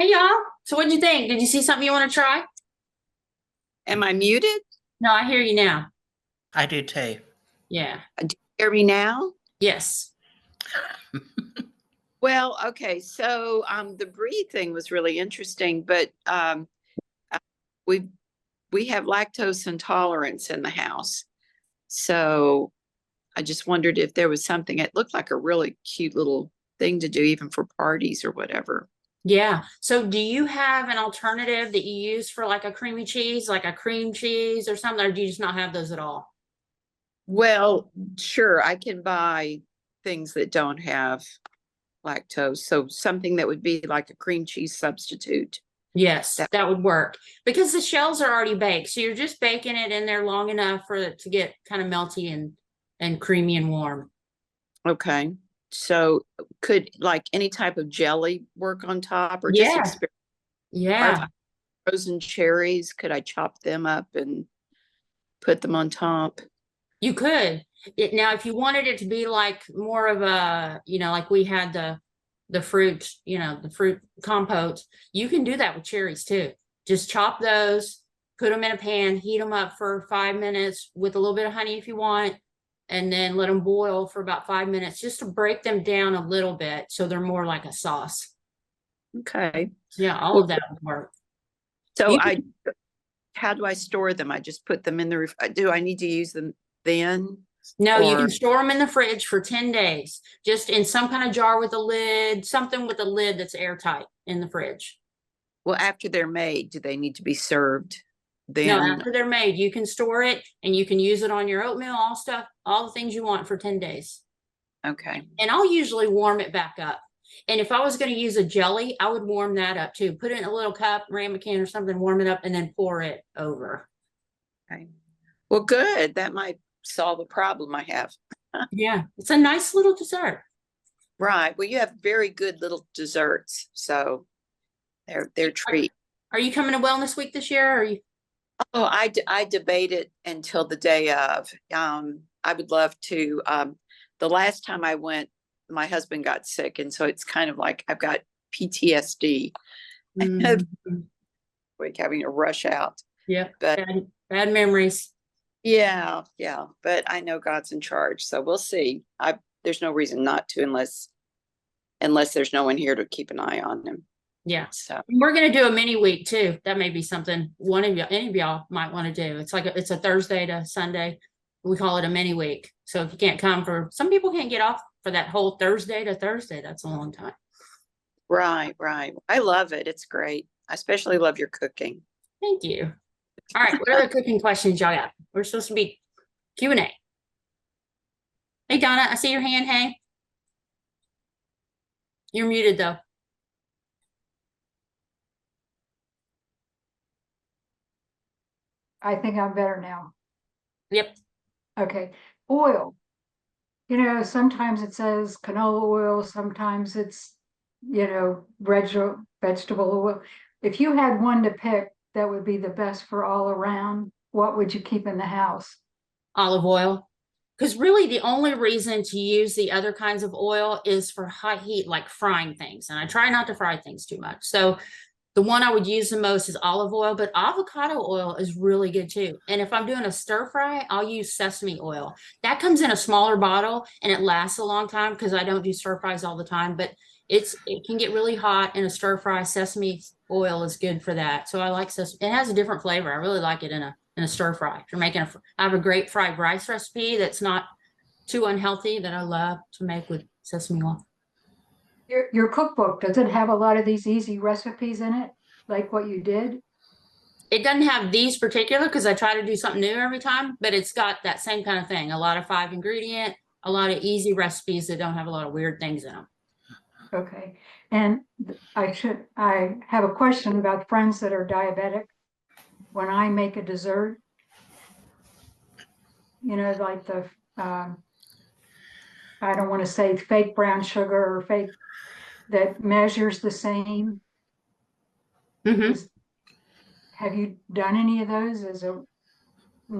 Hey y'all. So what'd you think? Did you see something you want to try? Am I muted? No, I hear you now. I do too. Yeah. Do you hear me now? Yes. Well, okay. So the breed thing was really interesting, but uh, we we have lactose intolerance in the house. So I just wondered if there was something. It looked like a really cute little thing to do, even for parties or whatever. Yeah. So do you have an alternative that you use for like a creamy cheese, like a cream cheese or something, or do you just not have those at all? Well, sure, I can buy things that don't have lactose. So something that would be like a cream cheese substitute. Yes, That that would work because the shells are already baked. So you're just baking it in there long enough for it to get kind of melty and creamy and warm. Okay. So could like any type of jelly work on top or just Yeah. experiment? Or if Yeah. I frozen cherries, could I chop them up and put them on top? You could. Now, if you wanted it to be like more of a, like we had the fruit, the fruit compote, you can do that with cherries too. Just chop those, put them in a pan, heat them up for 5 minutes with a little bit of honey if you want, and then let them boil for about 5 minutes just to break them down a little bit so they're more like a sauce. Okay. Yeah, all Well, of that would work. so You how do I store them? I just put them in the do I need to use them then? No, you Or can store them in the fridge for 10 days, just in some kind of jar with a lid, something with a lid that's airtight in the fridge. well, after they're made, do they need to be served No, then? after they're made, you can store it and you can use it on your oatmeal, all stuff, all the things you want for 10 days. Okay. And I'll usually warm it back up. And if I was going to use a jelly, I would warm that up too. Put it in a little cup, ramekin or something, warm it up, and then pour it over. Okay. Well, good. That might solve a problem I have. Yeah, it's a nice little dessert. Right. Well, you have very good little desserts, so they're treat. Are you coming to Wellness Week this year? Or are you? Oh, I debate it until the day of. I would love to. The last time I went, my husband got sick, and so it's kind of like I've got PTSD, Mhm. like having to rush out. Yep, But bad memories. yeah, yeah. But I know God's in charge, so we'll see. I There's no reason not to unless there's no one here to keep an eye on him. Yeah. So We're gonna do a mini week too. That may be something one of y'all, any of y'all might want to do. It's a Thursday to Sunday. We call it a mini week. So if you can't come for some people can't get off for that whole Thursday to Thursday. That's a long time. right, right. I love it. It's great. I especially love your cooking. Thank you. All right. What other cooking questions y'all got? We're supposed to be Q&A. Hey Donna, I see your hand. Hey. You're muted though. I think I'm better now. Yep. Okay. Oil. Sometimes it says canola oil, sometimes it's, vegetable oil. If you had one to pick that would be the best for all around, what would you keep in the house? Olive oil. Because really, the only reason to use the other kinds of oil is for high heat, like frying things. And I try not to fry things too much. So the one I would use the most is olive oil, but avocado oil is really good too. And if I'm doing a stir fry, I'll use sesame oil. That comes in a smaller bottle and it lasts a long time because I don't do stir fries all the time, but it can get really hot in a stir fry. Sesame oil is good for that. So I like sesame. It has a different flavor. I really like it in a stir fry. If you're making I have a great fried rice recipe that's not too unhealthy that I love to make with sesame oil. Your cookbook, does it have a lot of these easy recipes in it, like what you did? It doesn't have these particular because I try to do something new every time, but it's got that same kind of thing. A lot of 5 ingredient, a lot of easy recipes that don't have a lot of weird things in them. Okay. And I have a question about friends that are diabetic. When I make a dessert, like I don't want to say fake brown sugar or fake that measures the same. Mm-hmm. Have you done any of those? Is it I have.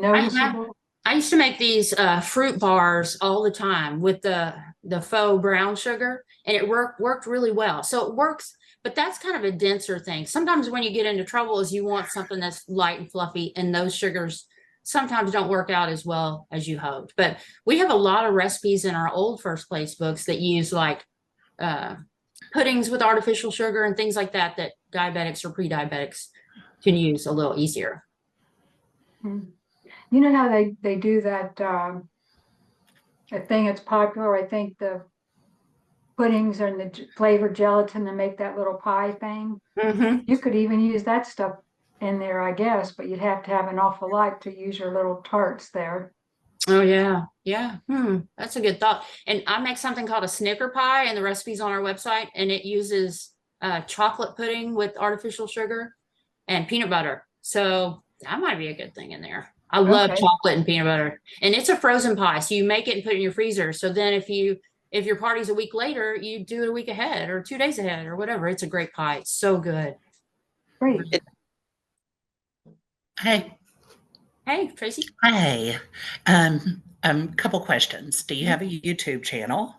noticeable? I used to make these fruit bars all the time with the faux brown sugar, and it worked really well. So it works, but that's kind of a denser thing. Sometimes when you get into trouble is you want something that's light and fluffy, and those sugars sometimes don't work out as well as you hoped. But we have a lot of recipes in our old First Place books that use like puddings with artificial sugar and things like that, that diabetics or pre-diabetics can use a little easier. You know how they do that, a thing that's popular, I think the puddings and the flavored gelatin to make that little pie thing. Mm-hmm. You could even use that stuff in there, I guess, but you'd have to have an awful lot to use your little tarts there. Oh yeah, yeah. That's a good thought. And I make something called a Snicker pie, and the recipe's on our website, and it uses chocolate pudding with artificial sugar and peanut butter. So that might be a good thing in there. I love Okay. chocolate and peanut butter, and it's a frozen pie, so you make it and put it in your freezer. So then if your party's a week later, you do it a week ahead or 2 days ahead or whatever. It's a great pie. It's so good. Great. Hey, Hey, Tracy. hey. Couple questions. Do you have a YouTube channel?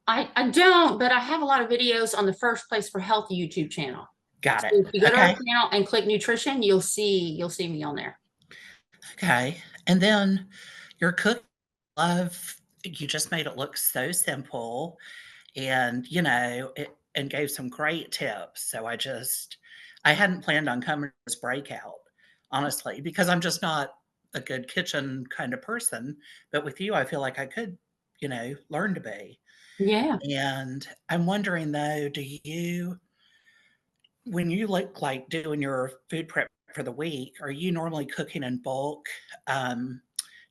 I don't, but I have a lot of videos on the First Place for Health YouTube channel. Got So it. if you go to our Okay. channel and click nutrition, you'll see me on there. Okay. And then your cook love, you just made it look so simple and and gave some great tips. So I hadn't planned on coming to this breakout, honestly, because I'm just not a good kitchen kind of person. But with you, I feel like I could, learn to be. Yeah. And I'm wondering though, when you look like doing your food prep for the week, are you normally cooking in bulk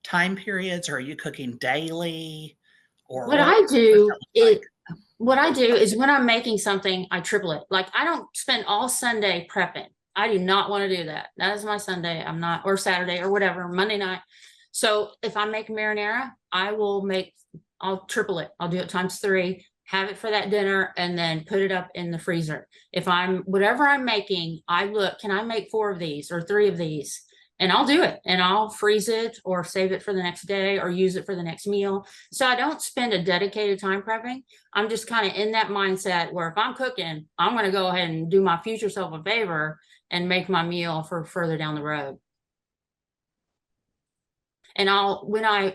time periods, or are you cooking daily? Or What what's I do that look like? is when I'm making something, I triple it. Like I don't spend all Sunday prepping. I do not want to do that. That is my Sunday. I'm not, or Saturday or whatever, Monday night. So if I make marinara, I'll triple it. I'll do it ×3, have it for that dinner, and then put it up in the freezer. If whatever I'm making, I look, can I make 4 of these or 3 of these? And I'll do it, and I'll freeze it or save it for the next day or use it for the next meal. So I don't spend a dedicated time prepping. I'm just kind of in that mindset where if I'm cooking, I'm going to go ahead and do my future self a favor and make my meal for further down the road. And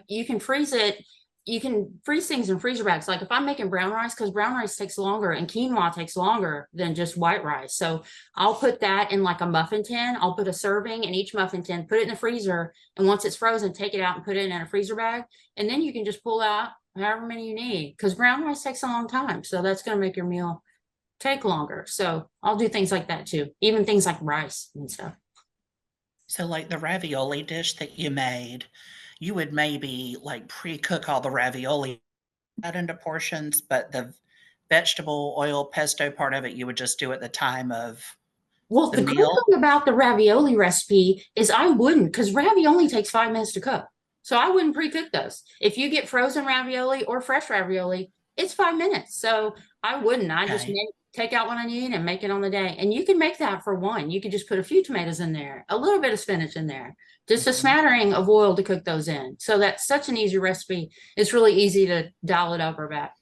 you can freeze it. You can freeze things in freezer bags. Like if I'm making brown rice, because brown rice takes longer and quinoa takes longer than just white rice. So I'll put that in like a muffin tin. I'll put a serving in each muffin tin, put it in the freezer. And once it's frozen, take it out and put it in a freezer bag. And then you can just pull out however many you need, because brown rice takes a long time. So that's going to make your meal take longer. So I'll do things like that too. Even things like rice and stuff. So like the ravioli dish that you made, you would maybe like pre-cook all the ravioli out into portions, but the vegetable oil pesto part of it, you would just do at the time of Well, the the cool meal. thing about the ravioli recipe is I wouldn't, because ravioli takes 5 minutes to cook. So I wouldn't pre-cook those. If you get frozen ravioli or fresh ravioli, it's 5 minutes. So I wouldn't. I just Okay. take out what I need and make it on the day. And you can make that for one. You could just put a few tomatoes in there, a little bit of spinach in there, just a Mhm. smattering of oil to cook those in. So that's such an easy recipe. It's really easy to dial it up or back.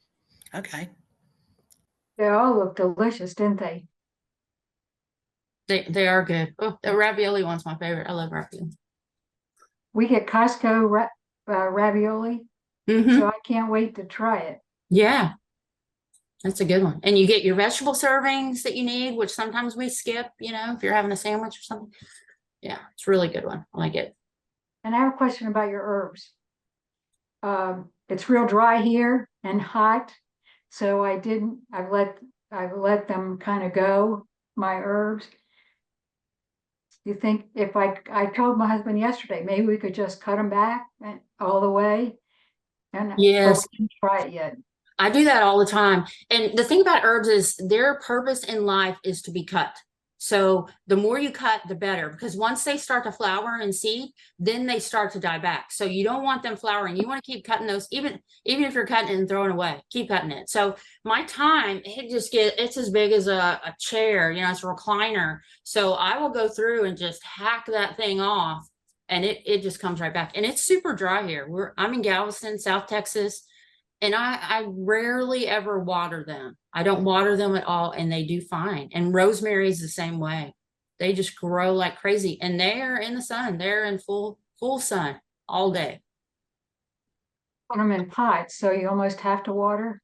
Okay. They all look delicious, didn't they? They are good. Oh, the ravioli one's my favorite. I love ravioli. We get Costco ravioli, Mhm. so I can't wait to try it. Yeah. That's a good one. And you get your vegetable servings that you need, which sometimes we skip, if you're having a sandwich or something. Yeah, it's a really good one. I like it. And I have a question about your herbs. It's real dry here and hot, so I've let them kind of go, my herbs. You think if I told my husband yesterday, maybe we could just cut them back all the way? But Yes. we didn't try it yet. I do that all the time. And the thing about herbs is their purpose in life is to be cut. So the more you cut, the better, because once they start to flower and seed, then they start to die back. So you don't want them flowering. You want to keep cutting those, even if you're cutting it and throwing it away, keep cutting it. So my thyme, it's as big as a chair, it's a recliner. So I will go through and just hack that thing off, and it just comes right back. And it's super dry here. I'm in Galveston, South Texas. And I rarely ever water them. I don't water them at all, and they do fine. And rosemary is the same way. They just grow like crazy, and they are in the sun. They're in full sun all day. Put them in pots, so you almost have to water.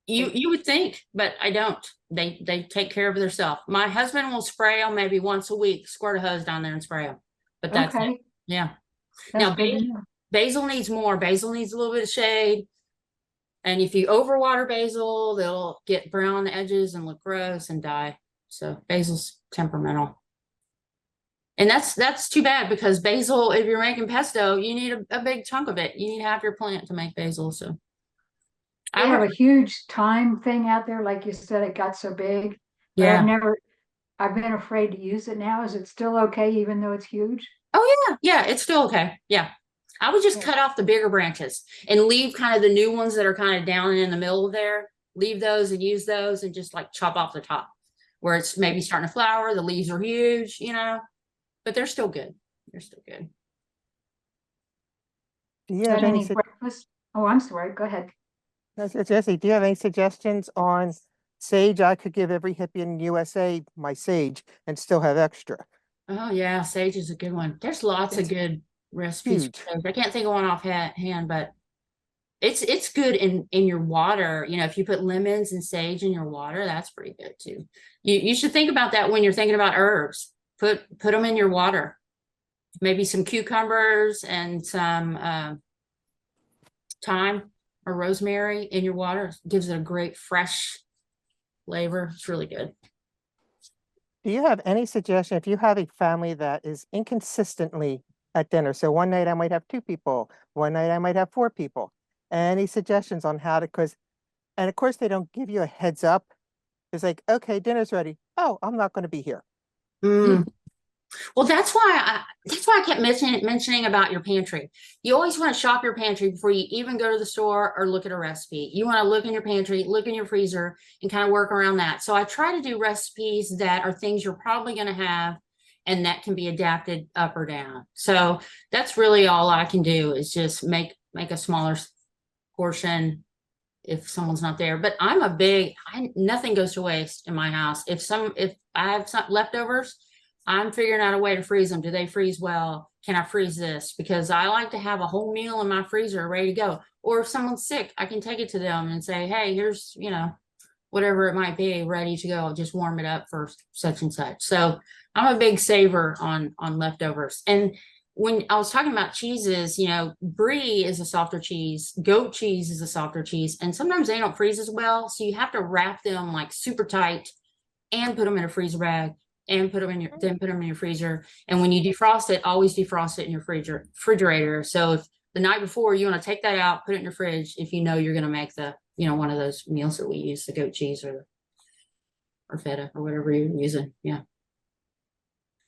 You would think, but I don't. They take care of themselves. My husband will spray them maybe once a week, squirt a hose down there and spray them. But that's it. Okay, Yeah. that's Now, good to know. basil needs more. Basil needs a little bit of shade. And if you overwater basil, they'll get brown edges and look gross and die. So basil's temperamental. And that's too bad, because basil, if you're making pesto, you need a big chunk of it. You need half your plant to make basil. So I have a huge thyme thing out there, like you said, it got so big. But yeah. I've been afraid to use it now. Is it still okay even though it's huge? Oh yeah, it's still okay. Yeah. I would just Yeah. cut off the bigger branches and leave kind of the new ones that are kind of down in the middle there. Leave those and use those, and just like chop off the top where it's maybe starting to flower. The leaves are huge, but they're still good. They're still good. Do you Is have that any, any breakfast? Oh, I'm sorry, go ahead. Jesse, do you have any suggestions on sage? I could give every hippie in USA my sage and still have extra. Oh yeah, sage is a good one. There's lots of It's good recipes huge. for sage. I can't think of one offhand, but it's good in your water. If you put lemons and sage in your water, that's pretty good too. You should think about that when you're thinking about herbs. Put them in your water. Maybe some cucumbers and some thyme or rosemary in your water. Gives it a great fresh flavor. It's really good. Do you have any suggestion if you have a family that is inconsistently at dinner? So one night I might have 2 people, one night I might have 4 people. Any suggestions on how to, and of course they don't give you a heads up. It's like, okay, dinner's ready. Oh, I'm not going to be here. Mm. Well, that's why I kept mentioning about your pantry. You always want to shop your pantry before you even go to the store or look at a recipe. You want to look in your pantry, look in your freezer, and kind of work around that. So I try to do recipes that are things you're probably going to have and that can be adapted up or down. So that's really all I can do, is just make a smaller portion if someone's not there. But nothing goes to waste in my house. If I have some leftovers, I'm figuring out a way to freeze them. Do they freeze well? Can I freeze this? Because I like to have a whole meal in my freezer ready to go. Or if someone's sick, I can take it to them and say, hey, here's, whatever it might be, ready to go. I'll just warm it up for such and such. So I'm a big saver on leftovers. And when I was talking about cheeses, brie is a softer cheese, goat cheese is a softer cheese, and sometimes they don't freeze as well. So you have to wrap them like super tight and put them in a freezer bag and put them in your freezer. And when you defrost it, always defrost it in your refrigerator. So if the night before you want to take that out, put it in your fridge, if you're going to make the, one of those meals that we use, the goat cheese or feta or whatever you're using. Yeah.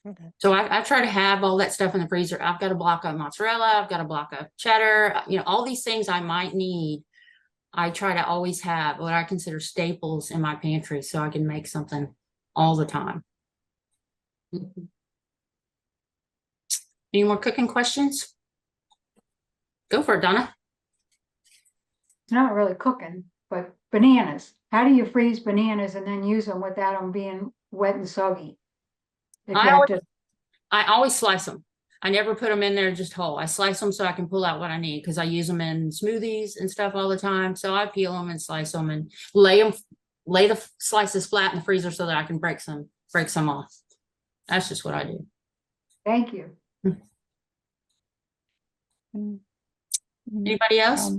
Okay. So I try to have all that stuff in the freezer. I've got a block of mozzarella. I've got a block of cheddar, all these things I might need. I try to always have what I consider staples in my pantry so I can make something all the time. Any more cooking questions? Go for it, Donna. It's not really cooking, but bananas. How do you freeze bananas and then use them without them being wet and soggy? If you have to, I always slice them. I never put them in there just whole. I slice them so I can pull out what I need, because I use them in smoothies and stuff all the time. So I peel them and slice them and lay the slices flat in the freezer so that I can break some off. That's just what I do. thank you. Anybody else?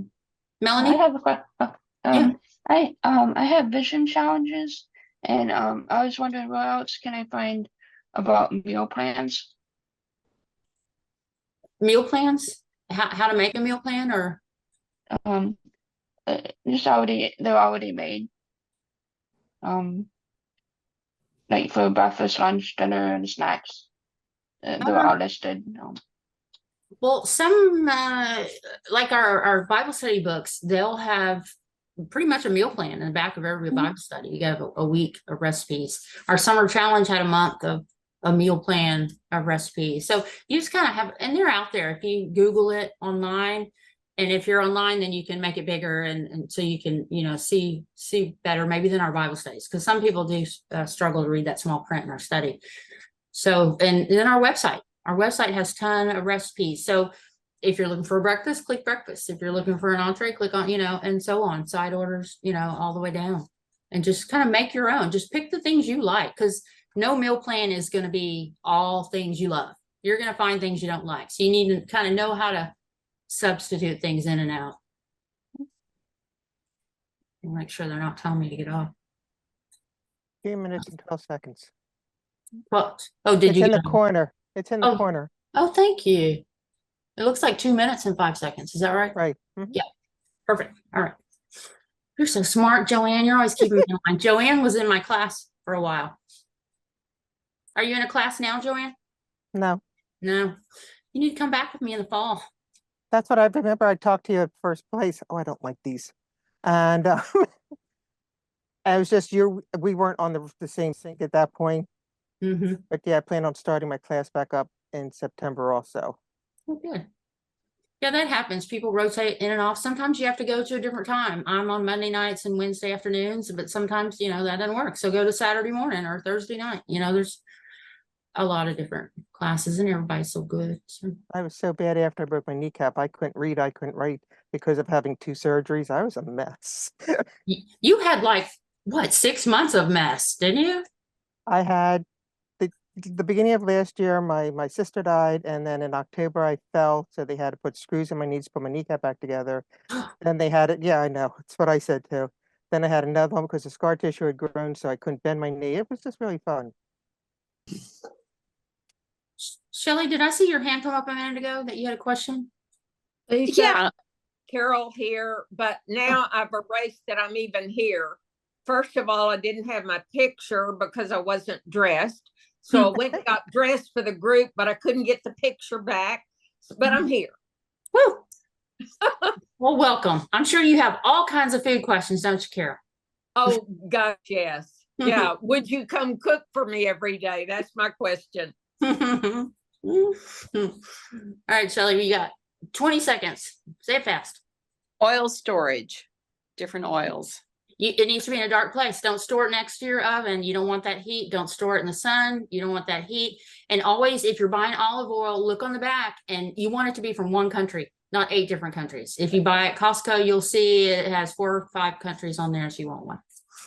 Melanie? I have a question. I have vision challenges, and I was wondering what else can I find about meal plans? Meal plans? How to make a meal plan, or? They're already made. Like for breakfast, lunch, dinner, and snacks. They're all listed. Well, some like our Bible study books, they'll have pretty much a meal plan in the back of every Bible study. You got a week of recipes. Our summer challenge had a month of a meal plan of recipes. So you just kind of have, and they're out there. If you Google it online, And if you're online, then you can make it bigger and so you can, you know, see better maybe than our Bible studies. Because some people do struggle to read that small print in our study. So, and then our website has a ton of recipes. So if you're looking for a breakfast, click breakfast. If you're looking for an entree, click on, you know, and so on, side orders, you know, all the way down. And just kind of make your own. Just pick the things you like, because no meal plan is going to be all things you love. You're going to find things you don't like. So you need to kind of know how to substitute things in and out. And make sure they're not telling me to get off. 3 minutes and 12 seconds. Well, oh, did It's you in the get off? corner. It's in the Oh. corner. Oh, thank you. It looks like 2 minutes and 5 seconds. Is that right? Right. Mhm. Yeah. Perfect. All right. You're so smart, Joanne. You're always keeping me in line. Joanne was in my class for a while. Are you in a class now, Joanne? No, No. You need to come back with me in the fall. that's what I remember. I talked to you at first place. Oh, I don't like these. And I was just we weren't on the same sync at that point. Mm-hmm. But yeah, I plan on starting my class back up in September also. Oh, good. Yeah, that happens. People rotate in and off. Sometimes you have to go to a different time. I'm on Monday nights and Wednesday afternoons, but sometimes, you know, that doesn't work. So go to Saturday morning or Thursday night. You know, there's a lot of different classes and everybody's so good. So, I was so bad after I broke my kneecap. I couldn't read, I couldn't write because of having 2 surgeries. I was a mess. you had like, what, 6 months of mess, didn't you? I had the beginning of last year, my sister died, and then in October I fell, so they had to put screws in my knees, put my kneecap back together. Then they had it. Yeah, I know. It's what I said too. Then I had another one because the scar tissue had grown, so I couldn't bend my knee. It was just really fun. Shelley, did I see your hand come up a minute ago that you had a question? Lisa, Yeah, Carol here, but now I've erased that I'm even here. First of all, I didn't have my picture because I wasn't dressed. So I went and got dressed for the group, but I couldn't get the picture back. But I'm here. Woo! Well, welcome. I'm sure you have all kinds of food questions, don't you, Carol? Oh, gosh, yes. Yeah. Would you come cook for me every day? That's my question. All right, Shelley, we got 20 seconds. Say it fast. oil storage, different oils. It needs to be in a dark place. Don't store it next to your oven. You don't want that heat. Don't store it in the sun. You don't want that heat. And always, if you're buying olive oil, look on the back, and you want it to be from one country, not 8 different countries. If you buy at Costco, you'll see it has 4 or 5 countries on there, so you want one.